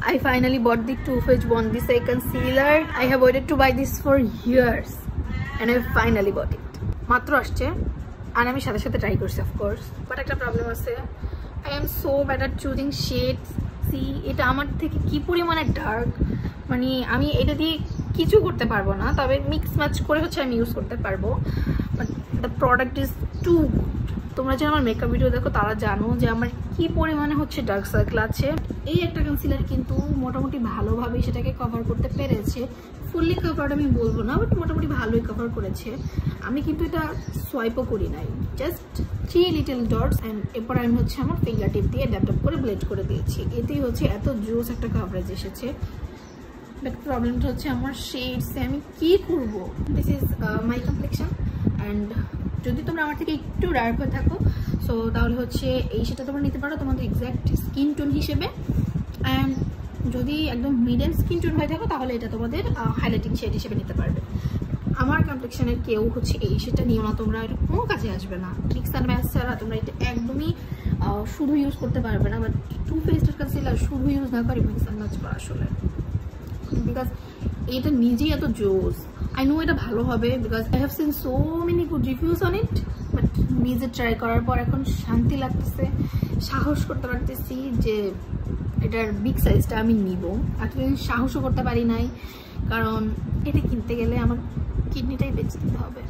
I finally bought the Too Faced Bondi Say concealer. I have waited to buy this for years and I finally bought it. মাত্র আসছে আর আমি সাথে সাথে try করছি, of course, but একটা problem আছে। I am so bad at choosing shades. See, এটা আমার থেকে কি পরিমাণে ডার্ক, মানে আমি এটা দিয়ে কিছু করতে পারবো না, তবে মিক্স ম্যাচ করে হচ্ছে আমি ইউজ করতে পারবো, but the product is too good. তোমরা যে আমার মেকআপ ভিডিও দেখো তারা জানো যে আমার কি পরিমাণে হচ্ছে ডার্ক সার্কেল আছে। এই একটা কনসিলার কিন্তু মোটামুটি ভালোভাবে সেটাকে কভার করতে পেরেছে। ফুললি কভার্ড আমি বলবো না, বাট মোটামুটি ভালোই কভার করেছে। আমি কিন্তু এটা সোয়াইপও করি নাই, জাস্ট 3 লিটল ডটস অ্যান্ড এরপর আমি হচ্ছে আমার ফিঙ্গার টিপ দিয়ে ড্যাপ ড্যাপ করে ব্লেড করে দিয়েছি। এতেই হচ্ছে এত জোস একটা কভারেজ এসেছে। বাট প্রবলেমটা হচ্ছে আমার শেডসে আমি কি করবো। This is my complexion and যদি তোমরা আমার থেকে একটু ডার্ক হয়ে থাকো সো তাহলে হচ্ছে এই সেটা তোমরা নিতে পারো তোমাদের এক্স্যাক্ট স্কিন টোন হিসেবে। অ্যান্ড যদি একদম মিডিয়াম স্কিন টোন হয়ে থাকো তাহলে এটা তোমাদের হাইলাইটিং শেড হিসেবে নিতে পারবে। আমার কমপ্লেকশনের কেউ হচ্ছে এই সেটা নিও না, তোমরা এটা কোনো কাজে আসবে না। মিক্স অ্যান্ড ম্যাচ ছাড়া তোমরা এটা একদমই শুধু ইউজ করতে পারবে না। বাট টু ফেসড কনসিলার শুধু ইউজ না করি মিক্স অ্যান্ড ম্যাচ করা আসলে, বিকজ এটা নিজেই এত জোস। আই নো এটা ভালো হবে because I have seen so many good reviews on it, but নিজে ট্রাই করার পর এখন শান্তি লাগতেছে, সাহস করতে পারতেছি যে এটার বিগ সাইজটা আমি নিব। এতদিন সাহসও করতে পারি নাই, কারণ এটা কিনতে গেলে আমার কিডনিটাই বেঁচে দিতে হবে।